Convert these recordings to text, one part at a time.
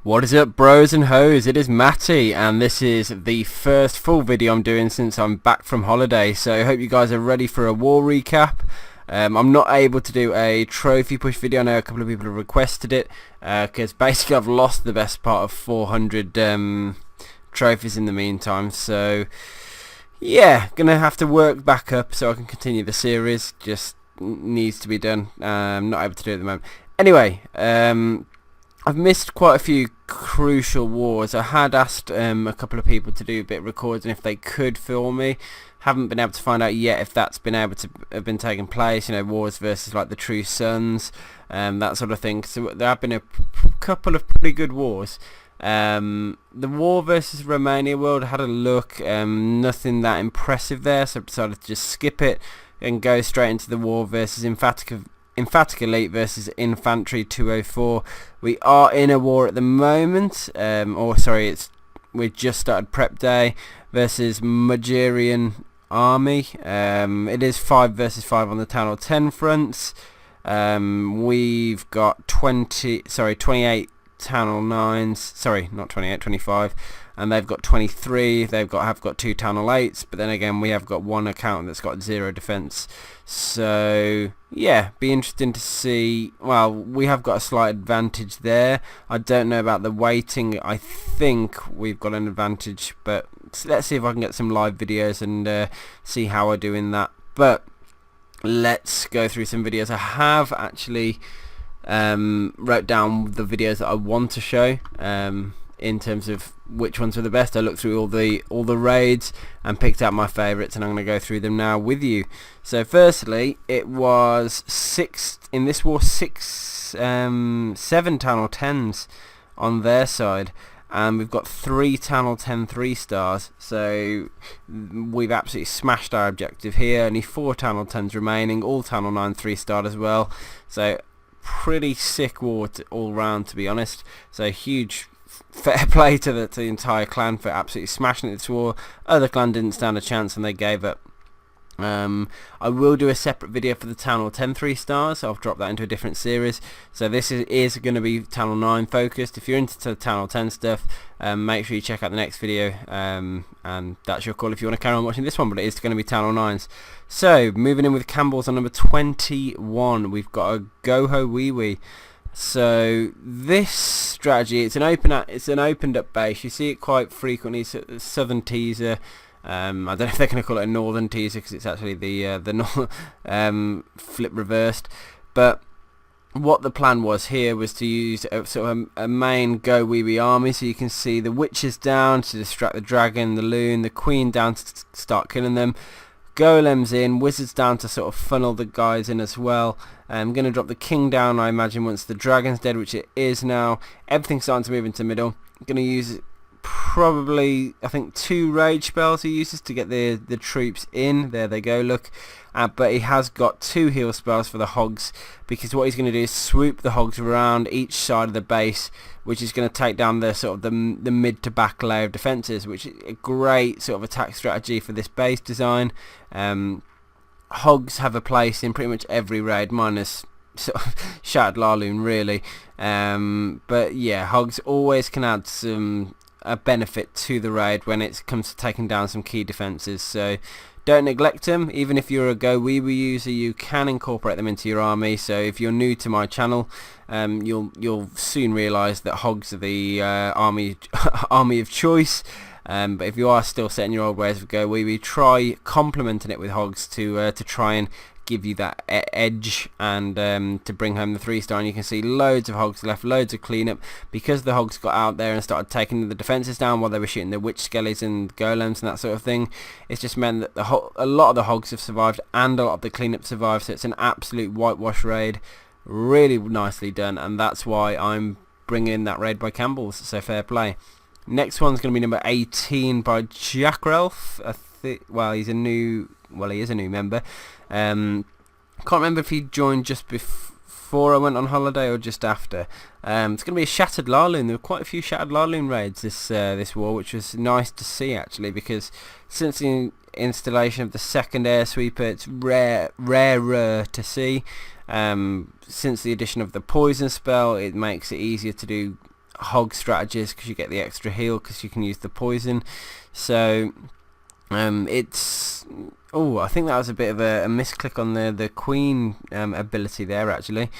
What is up, bros and hoes? It is Matty, and this is the first full video I'm doing since I'm back from holiday, so I hope you guys are ready for a war recap. I'm not able to do a trophy push video. I know a couple of people have requested it, because basically I've lost the best part of 400 trophies in the meantime, so yeah, gonna have to work back up so I can continue the series. Just needs to be done. I'm not able to do it at the moment. Anyway, I've missed quite a few crucial wars. I had asked a couple of people to do a bit of recording if they could film me. Haven't been able to find out yet if that's been able to have been taking place. You know, wars versus like the True Sons, that sort of thing. So there have been a couple of pretty good wars. The war versus Romania world, I had a look. Nothing that impressive there, so I decided to just skip it and go straight into the war versus Emphatic Elite versus Infantry 204. We are in a war at the moment, we just started prep day versus Magurian army. It is 5 versus 5 on the Town Hall 10 fronts. We've got 28 Town Hall 9s, sorry, not 28, 25, and they've got 23. Have got 2 Town Hall 8s, but then again we have got one account that's got 0 defense. So yeah, be interesting to see. Well, we have got a slight advantage there. I don't know about the weighting. I think we've got an advantage, but let's see if I can get some live videos and see how I do in that. But let's go through some videos. I have actually wrote down the videos that I want to show in terms of which ones were the best. I looked through all the raids and picked out my favourites, and I'm going to go through them now with you. So firstly, it was 7 Town Hall 10s on their side, and we've got 3 Town Hall 10 3-stars, so we've absolutely smashed our objective here. Only 4 Town Hall 10s remaining, all Town Hall 9 3-starred as well, so pretty sick war all round, to be honest. So huge fair play to the entire clan for absolutely smashing it this war. Other clan didn't stand a chance and they gave up. I will do a separate video for the Town Hall 10 3-stars. I'll drop that into a different series. So this is going to be Town Hall 9 focused. If you're into the Town Hall 10 stuff, make sure you check out the next video, and that's your call if you want to carry on watching this one, but it is going to be Town Hall 9s. So moving in with Campbell's on number 21, we've got a Go-Ho Wee Wee. So this strategy, it's an opened up base. You see it quite frequently. It's a southern teaser. I don't know if they're going to call it a northern teaser because it's actually the flip reversed. But what the plan was here was to use a main Go Wee Wee army. So you can see the witches down to distract the dragon, the loon, the queen down to start killing them. Golems in, wizards down to sort of funnel the guys in as well. I'm going to drop the king down, I imagine, once the dragon's dead, which it is now. Everything's starting to move into middle. I'm going to use probably, I think, 2 rage spells he uses to get the troops in. There they go, look. But he has got 2 heal spells for the hogs, because what he's going to do is swoop the hogs around each side of the base, which is going to take down the sort of the mid to back layer of defences, which is a great sort of attack strategy for this base design. Hogs have a place in pretty much every raid, minus sort of Shattered LaLoon really. But yeah, hogs always can add a benefit to the raid when it comes to taking down some key defences. So don't neglect them. Even if you're a Go Wee Wee user, you can incorporate them into your army. So if you're new to my channel, you'll soon realise that hogs are the army of choice. But if you are still set in your old ways of Go Wee Wee, try complementing it with hogs to try and give you that edge and to bring home the 3-star. And you can see loads of hogs left, loads of cleanup, because the hogs got out there and started taking the defences down while they were shooting the witch skellies and golems and that sort of thing. It's just meant that a lot of the hogs have survived and a lot of the cleanup survived, so it's an absolute whitewash raid. Really nicely done, and that's why I'm bringing that raid by Campbell's, so fair play. Next one's going to be number 18 by Jackrelf. Well, he is a new member. Can't remember if he joined just before I went on holiday or just after. It's going to be a Shattered LaLoon. There were quite a few Shattered LaLoon raids this war, which was nice to see actually, because since the installation of the second air sweeper, it's rarer to see. Since the addition of the poison spell, it makes it easier to do hog strategies because you get the extra heal because you can use the poison. So it's I think that was a bit of a misclick on the queen ability there. Actually,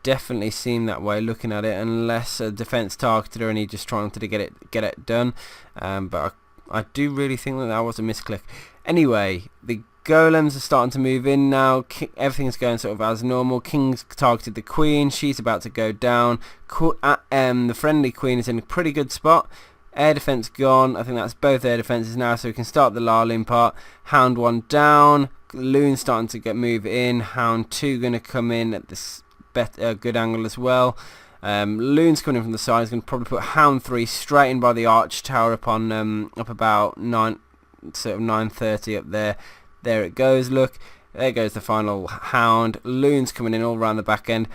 definitely seemed that way looking at it, unless a defense targeted her and he just trying to get it done. But I do really think that was a misclick. Anyway, the golems are starting to move in now. Everything's going sort of as normal. King's targeted the queen. She's about to go down. The friendly queen is in a pretty good spot. Air defense gone. I think that's both air defenses now, so we can start the LaLoon part. Hound 1 down. Loon starting to move in. Hound 2 going to come in at this good angle as well. Loon's coming in from the side. He's going to probably put Hound 3 straight in by the arch tower up about 9:30 up there. There it goes. Look, there goes the final Hound. Loon's coming in all around the back end.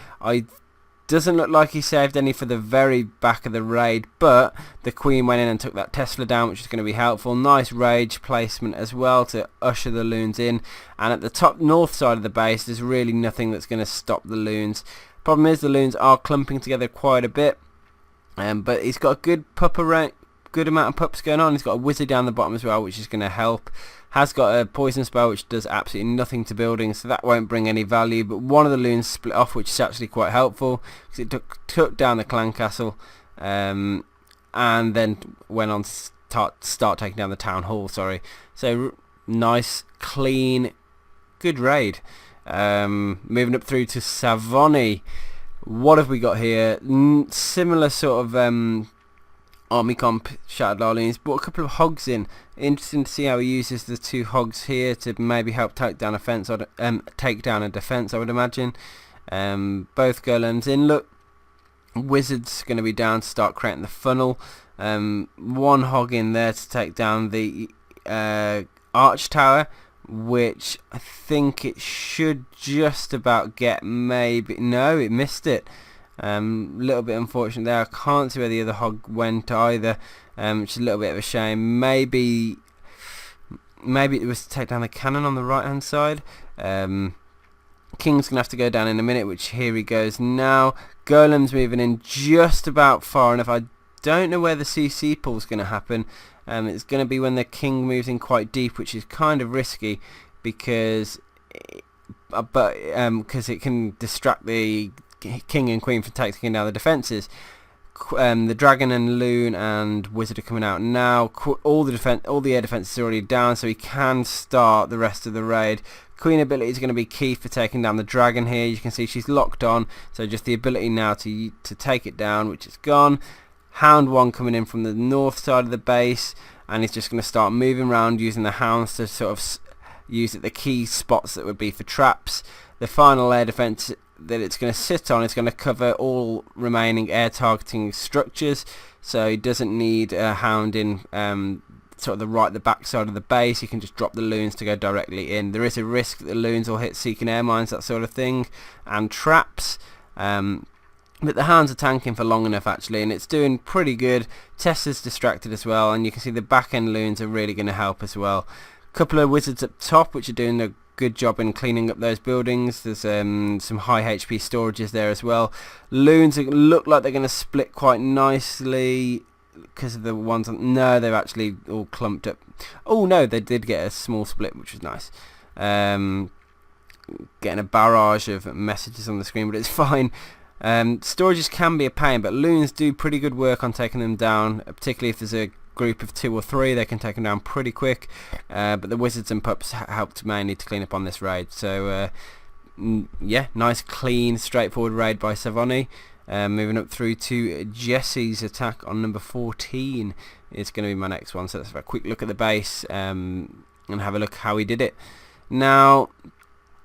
Doesn't look like he saved any for the very back of the raid, but the queen went in and took that Tesla down, which is going to be helpful. Nice rage placement as well to usher the loons in. And at the top north side of the base, there's really nothing that's going to stop the loons. Problem is the loons are clumping together quite a bit, but he's got a good good amount of pups going on. He's got a wizard down the bottom as well, which is going to help. Has got a poison spell which does absolutely nothing to buildings, so that won't bring any value, but one of the loons split off, which is actually quite helpful because it took down the clan castle, and then went on to start taking down the town hall. So nice, clean, good raid. Moving up through to Savoni. What have we got here? Similar sort of army comp Shattered LaLoon. He's brought a couple of hogs in. Interesting to see how he uses the 2 hogs here to maybe help take down a defense, I would imagine. Both golems in. Look, wizard's going to be down to start creating the funnel. 1 hog in there to take down the arch tower, which I think it should just about get. Maybe no, it missed it. Little bit unfortunate there. I can't see where the other hog went either, which is a little bit of a shame. Maybe it was to take down the cannon on the right hand side. King's gonna have to go down in a minute, which here he goes now. Golem's moving in just about far enough. I don't know where the CC pull's gonna happen. It's gonna be when the king moves in quite deep, which is kind of risky because it can distract the king and queen for taking down the defenses. The dragon and loon and wizard are coming out now. All the air defense is already down, so he can start the rest of the raid. Queen ability is going to be key for taking down the dragon here. You can see she's locked on, so just the ability now to take it down, which is gone. Hound 1 coming in from the north side of the base, and he's just going to start moving around using the hounds to sort of use the key spots that would be for traps. The final air defense that it's going to sit on is going to cover all remaining air targeting structures, so he doesn't need a hound in sort of the back side of the base. You can just drop the loons to go directly in. There is a risk that the loons will hit seeking air mines, that sort of thing, and traps, but the hounds are tanking for long enough actually, and it's doing pretty good. Tessa's distracted as well, and you can see the back end loons are really going to help as well. Couple of wizards up top which are doing a good job in cleaning up those buildings. There's some high HP storages there as well. Loons look like they're going to split quite nicely because of the ones no, they've actually all clumped up. Oh no, they did get a small split, which was nice. Getting a barrage of messages on the screen, but it's fine. Storages can be a pain, but loons do pretty good work on taking them down, particularly if there's a group of 2 or 3, they can take them down pretty quick, but the wizards and pups helped mainly to clean up on this raid. So yeah, nice clean straightforward raid by Savoni. Moving up through to Jesse's attack on number 14 is going to be my next one, so let's have a quick look at the base and have a look how he did it. Now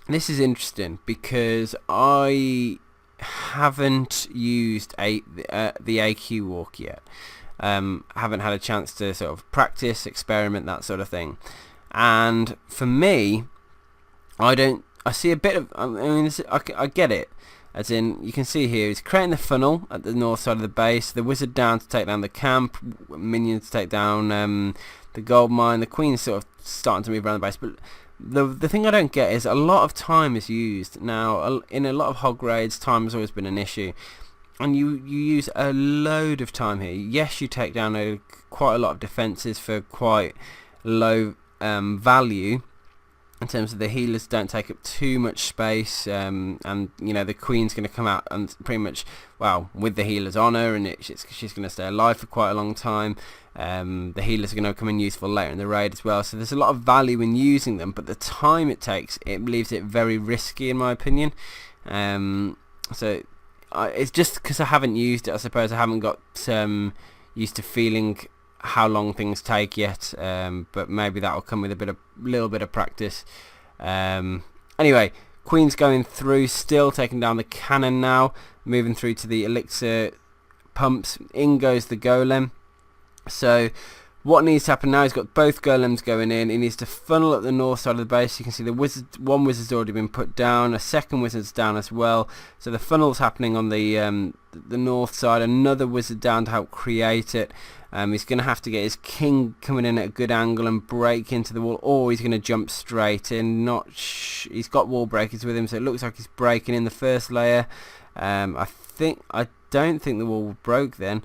this is interesting because I haven't used the AQ walk yet. Haven't had a chance to sort of practice, experiment, that sort of thing, and for me I see a bit of, I get it, as in you can see here he's creating the funnel at the north side of the base, the wizard down to take down the camp, minions to take down the gold mine, the queen's sort of starting to move around the base, but the thing I don't get is a lot of time is used. Now in a lot of hog raids time has always been an issue, and you use a load of time here. Yes, you take down quite a lot of defences for quite low value. In terms of the healers don't take up too much space, and you know the queen's going to come out and pretty much, well, with the healers on her, and she's going to stay alive for quite a long time. The healers are going to come in useful later in the raid as well, so there's a lot of value in using them, but the time it takes, it leaves it very risky in my opinion. So it's just because I haven't used it, I suppose. I haven't got used to feeling how long things take yet, but maybe that will come with a little bit of practice. Anyway, queen's going through, still taking down the cannon now, moving through to the elixir pumps. In goes the golem. So what needs to happen now, he's got both golems going in. He needs to funnel up the north side of the base. You can see the one wizard's already been put down, a second wizard's down as well, so the funnel's happening on the north side. Another wizard down to help create it. He's going to have to get his king coming in at a good angle and break into the wall, or he's going to jump straight in. He's got wall breakers with him, so it looks like he's breaking in the first layer. I don't think the wall broke then.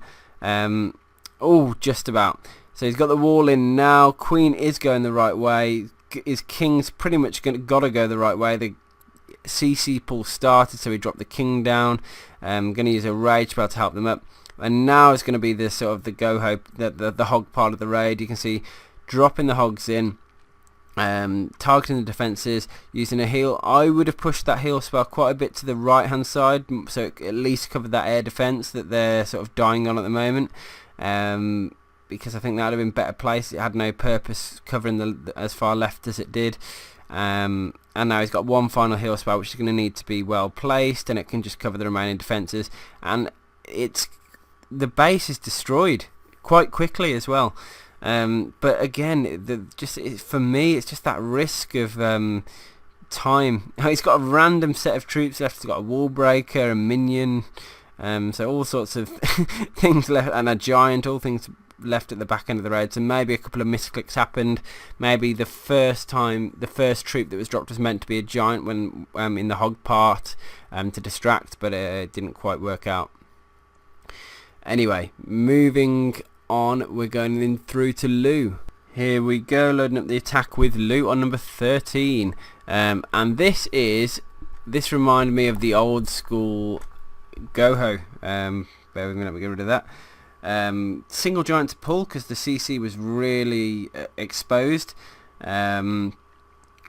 Oh, just about. So he's got the wall in now. Queen is going the right way. His king's pretty much got to go the right way. The CC pull started, so he dropped the king down. Going to use a rage spell to help them up. And now it's going to be the sort of the the hog part of the raid. You can see dropping the hogs in, targeting the defences, using a heal. I would have pushed that heal spell quite a bit to the right hand side, so it at least covered that air defence that they're sort of dying on at the moment. Because I think that would have been better placed. It had no purpose covering as far left as it did. And now he's got one final heal spell, which is going to need to be well placed, and it can just cover the remaining defences. And the base is destroyed quite quickly as well. But again, for me, it's just that risk of time. He's got a random set of troops left. He's got a wall breaker, a minion, so all sorts of things left, and a giant, all things left at the back end of the raid. So maybe a couple of misclicks happened. Maybe the first troop that was dropped was meant to be a giant when in the hog part to distract, but it didn't quite work out. Anyway, moving on, we're going in through to Lou. Here we go, loading up the attack with Lou on number 13. And this reminded me of the old school Goho. Bear with me, let me get rid of that. Single giant to pull because the CC was really exposed.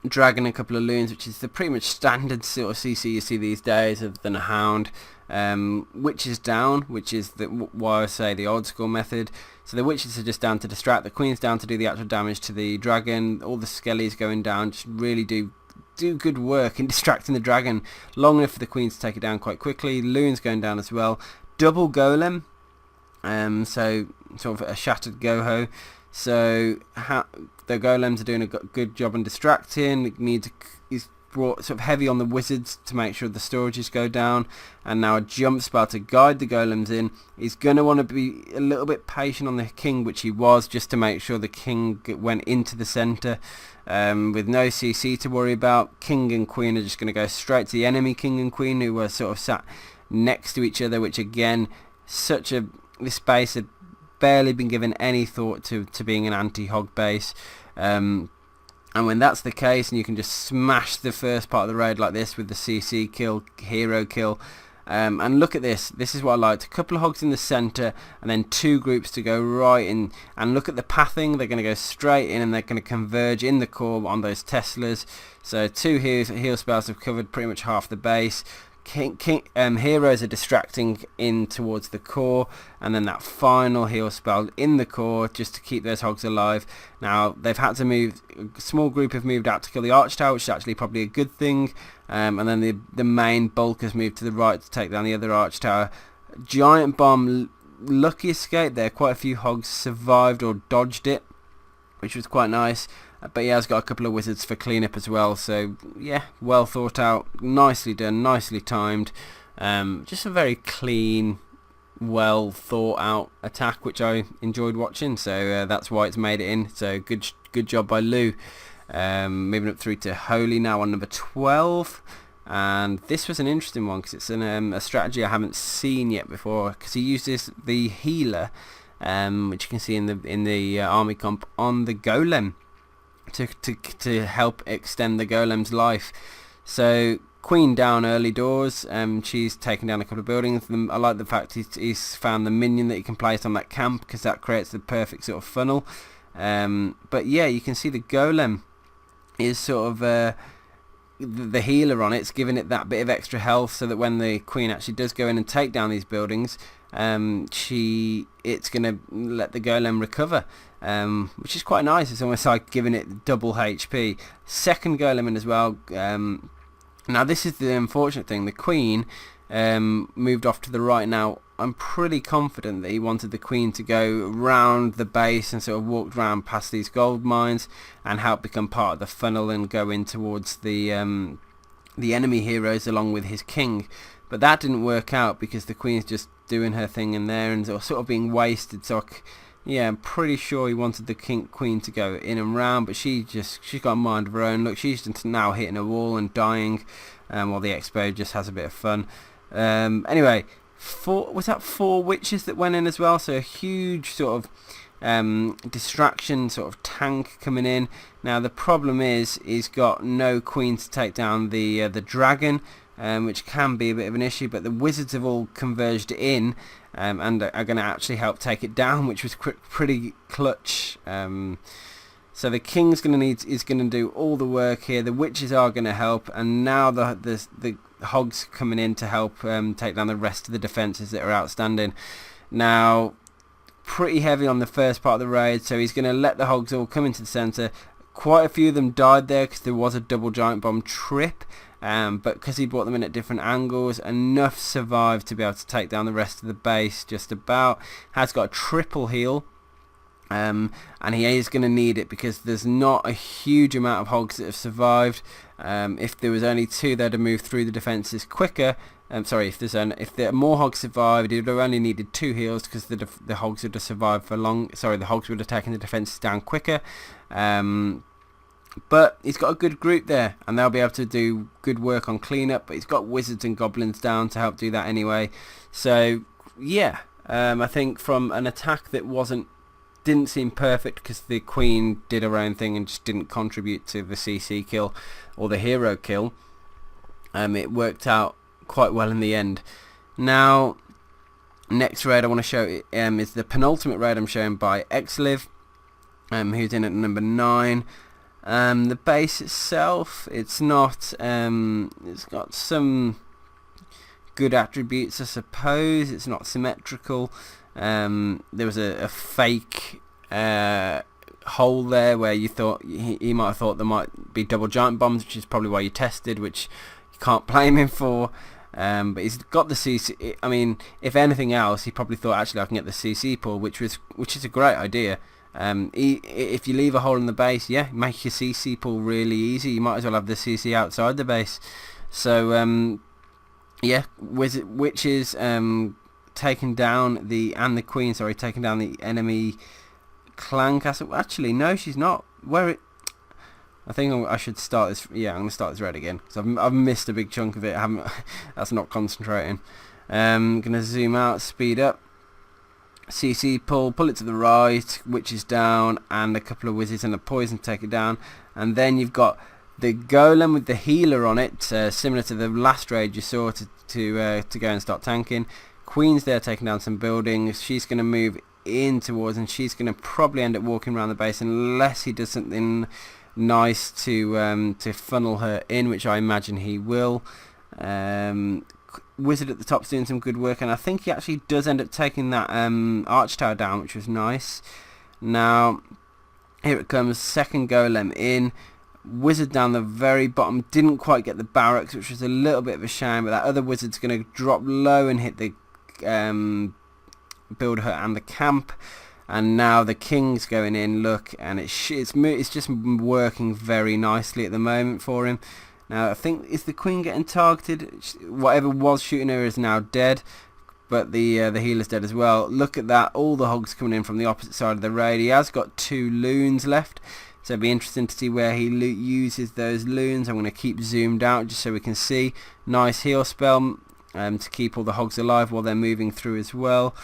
Dragon, a couple of loons, which is the pretty much standard sort of CC you see these days, other than a hound. Witches down, which is why I say the old school method. So the witches are just down to distract, the queen's down to do the actual damage to the dragon. All the skellies going down just really do good work in distracting the dragon long enough for the queen to take it down quite quickly. Loon's going down as well. Double golem, so sort of a shattered goho. So the golems are doing a good job on distracting. He's brought sort of heavy on the wizards to make sure the storages go down, and now a jump spell to guide the golems in. He's going to want to be a little bit patient on the king, which he was, just to make sure the king went into the centre with no CC to worry about. King and queen are just going to go straight to the enemy king and queen, who were sort of sat next to each other, which again, this base had barely been given any thought to being an anti-hog base. And when that's the case, and you can just smash the first part of the raid like this with the CC kill, hero kill, and look at this. This is what I liked. A couple of hogs in the centre, and then two groups to go right in. And look at the pathing. They're going to go straight in, and they're going to converge in the core on those Teslas. So two heal spells have covered pretty much half the base. Heroes are distracting in towards the core, and then that final heal spell in the core just to keep those hogs alive. Now they've had to move, a small group have moved out to kill the arch tower, which is actually probably a good thing, and then the main bulk has moved to the right to take down the other arch tower. Giant bomb, lucky escape there. Quite a few hogs survived or dodged it, which was quite nice. But he has got a couple of wizards for cleanup as well, so yeah, well thought out, nicely done, nicely timed. Just a very clean, well thought out attack, which I enjoyed watching, so that's why it's made it in. So good job by Lou. Moving up through to Holy now on number 12. and this was an interesting one because it's a strategy I haven't seen yet before, because he uses the healer, which you can see in the army comp, on the golem to help extend the golem's life. So queen down early doors, she's taken down a couple of buildings. I like the fact he's found the minion that he can place on that camp, because that creates the perfect sort of funnel. But yeah, you can see the golem is sort of the healer on it. It's giving it that bit of extra health, so that when the queen actually does go in and take down these buildings, it's gonna let the golem recover, which is quite nice. It's almost like giving it double HP. Second golem in as well. Now this is the unfortunate thing. The queen moved off to the right. Now I'm pretty confident that he wanted the queen to go round the base and sort of walk round past these gold mines and help become part of the funnel and go in towards the enemy heroes along with his king. But that didn't work out, because the queen's just doing her thing in there and sort of being wasted. So yeah, I'm pretty sure he wanted the queen to go in and round, but she's got a mind of her own. Look, she's just now hitting a wall and dying, while the expo just has a bit of fun. Anyway, was that 4 witches that went in as well? So a huge sort of distraction sort of tank coming in. Now the problem is he's got no queen to take down the dragon, which can be a bit of an issue, but the wizards have all converged in, and are going to actually help take it down, which was pretty clutch. So the king's going to do all the work here. The witches are going to help, and now the hogs coming in to help take down the rest of the defences that are outstanding. Now, pretty heavy on the first part of the raid, so he's going to let the hogs all come into the centre. Quite a few of them died there because there was a double giant bomb trip, but because he brought them in at different angles, enough survived to be able to take down the rest of the base. Just about. Has got a triple heal. And he is going to need it, because there's not a huge amount of hogs that have survived. If there was only 2, they'd have moved through the defences quicker. If there more hogs survived, he would have only needed 2 heals, because the hogs would have survived for long. The hogs would have taken the defences down quicker. But he's got a good group there, and they'll be able to do good work on cleanup. But he's got wizards and goblins down to help do that anyway. So yeah, I think from an attack that didn't seem perfect, because the queen did her own thing and just didn't contribute to the CC kill or the hero kill, it worked out quite well in the end. Now, next raid I want to show is the penultimate raid I'm showing by Xliv, who's in at number 9. The base itself, it's not, it's got some good attributes, I suppose. It's not symmetrical. There was a fake hole there where you thought he might have thought there might be double giant bombs, which is probably why you tested, which you can't blame him for. But he's got the CC. I mean, if anything else, he probably thought, actually I can get the CC pool, which is a great idea. If you leave a hole in the base, yeah, make your CC pool really easy. You might as well have the CC outside the base. So yeah, witches taking down the enemy clan castle. Actually, no, she's not. I think I should start this. Yeah, I'm gonna start this raid again, because I've missed a big chunk of it. That's not concentrating. Gonna zoom out, speed up. CC pull it to the right, witches down, and a couple of wizards and a poison take it down. And then you've got the golem with the healer on it, similar to the last raid you saw, to go and start tanking. Queen's there taking down some buildings. She's going to move in towards, and she's going to probably end up walking around the base unless he does something nice to funnel her in, which I imagine he will. Wizard at the top's doing some good work, and I think he actually does end up taking that arch tower down, which was nice. Now here it comes, second golem in. Wizard down the very bottom, didn't quite get the barracks, which was a little bit of a shame, but that other wizard's going to drop low and hit the build hut and the camp. And now the king's going in, look, and it's just working very nicely at the moment for him. Now I think, is the queen getting targeted? Whatever was shooting her is now dead, but the healer's dead as well. Look at that, all the hogs coming in from the opposite side of the raid. He has got 2 loons left, so it'll be interesting to see where he uses those loons. I'm going to keep zoomed out just so we can see. Nice heal spell to keep all the hogs alive while they're moving through as well.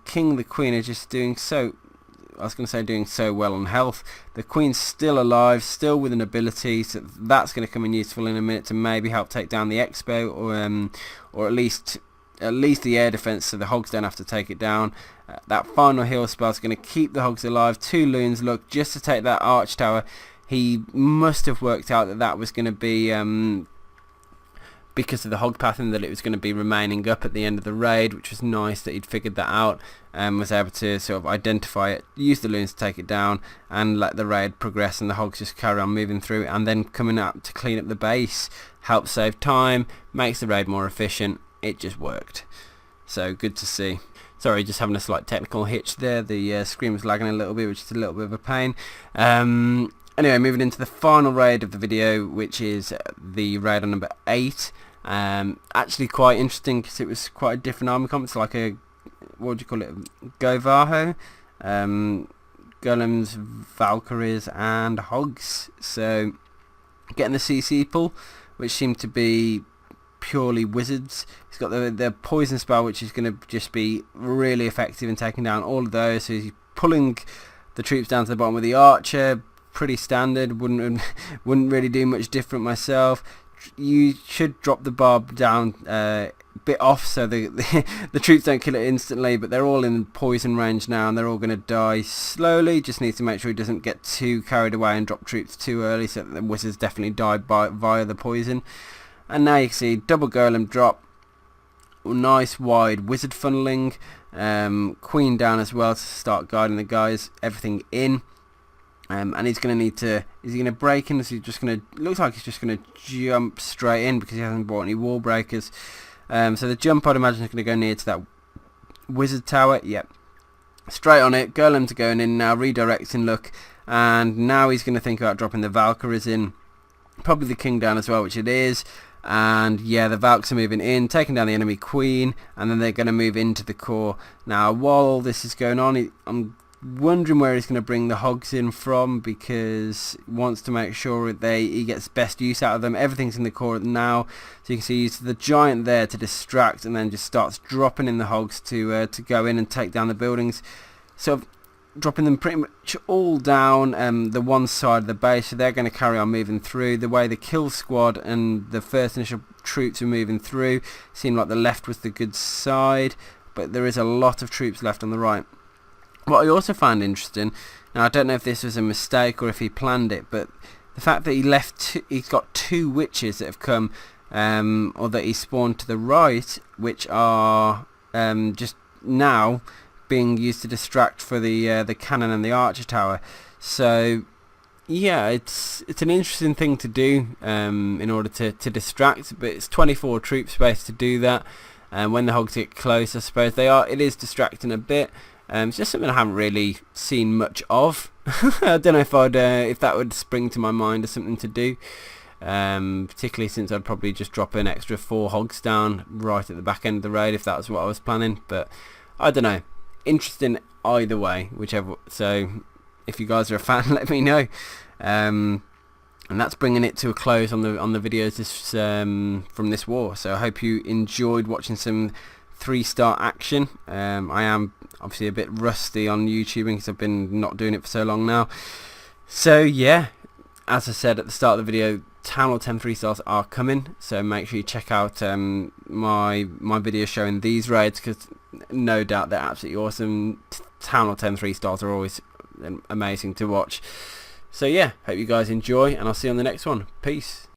King, the queen are just doing so, I was going to say doing so well on health. The queen's still alive, still with an ability, so that's going to come in useful in a minute to maybe help take down the expo, or at least the air defense, so the hogs don't have to take it down. That final heal spell is going to keep the hogs alive. 2 loons, look, just to take that arch tower. He must have worked out that that was going to be because of the hog pattern, that it was going to be remaining up at the end of the raid, which was nice that he'd figured that out and was able to sort of identify it, use the loons to take it down, and let the raid progress and the hogs just carry on moving through, and then coming up to clean up the base, helps save time, makes the raid more efficient. It just worked. So good to see. Sorry, just having a slight technical hitch there. The screen was lagging a little bit, which is a little bit of a pain. Anyway, moving into the final raid of the video, which is the raid on number 8. Actually quite interesting because it was quite a different army comp. It's like a, what do you call it, Govaho, Golems, Valkyries and Hogs. So getting the CC pull, which seemed to be purely wizards. He's got the poison spell, which is going to just be really effective in taking down all of those. So he's pulling the troops down to the bottom with the archer. Pretty standard, wouldn't really do much different myself. You should drop the barb down a bit off so the troops don't kill it instantly, but they're all in poison range now and they're all going to die slowly. Just needs to make sure he doesn't get too carried away and drop troops too early, so that the wizards definitely die via the poison. And now you can see double golem drop, nice wide wizard funneling, queen down as well to start guiding the guys, everything in. And he's going to need to, is he going to break in? Is he just going to, looks like he's just going to jump straight in because he hasn't bought any wall breakers. So the jump, I'd imagine, is going to go near to that wizard tower. Yep, straight on it. Golems are going in now, redirecting, look, and now he's going to think about dropping the Valkyries in, probably the king down as well, which it is. And yeah, the Valks are moving in, taking down the enemy queen, and then they're going to move into the core. Now while all this is going on, I'm wondering where he's going to bring the hogs in from, because he wants to make sure that he gets best use out of them. Everything's in the core now, so you can see he uses the giant there to distract, and then just starts dropping in the hogs to go in and take down the buildings. So dropping them pretty much all down the one side of the base, so they're going to carry on moving through. The way the kill squad and the first initial troops are moving through, seemed like the left was the good side, but there is a lot of troops left on the right. What I also found interesting, now I don't know if this was a mistake or if he planned it, but the fact that he's got 2 witches that have come, or that he spawned to the right, which are just now being used to distract for the cannon and the archer tower. So yeah, it's an interesting thing to do in order to distract, but it's 24 troop space to do that. And when the hogs get close, I suppose it is distracting a bit. It's just something I haven't really seen much of. I don't know if that would spring to my mind as something to do, particularly since I'd probably just drop an extra 4 hogs down right at the back end of the raid if that was what I was planning. But I don't know. Interesting either way, whichever. So if you guys are a fan, let me know. And that's bringing it to a close on the videos from this war. So I hope you enjoyed watching some 3-star action. I am obviously a bit rusty on YouTubing because I've been not doing it for so long now. So yeah, as I said at the start of the video, Town Hall 10 3-stars are coming, so make sure you check out my video showing these raids, because no doubt they're absolutely awesome. Town Hall 10 3-stars are always amazing to watch. So yeah, hope you guys enjoy, and I'll see you on the next one. Peace.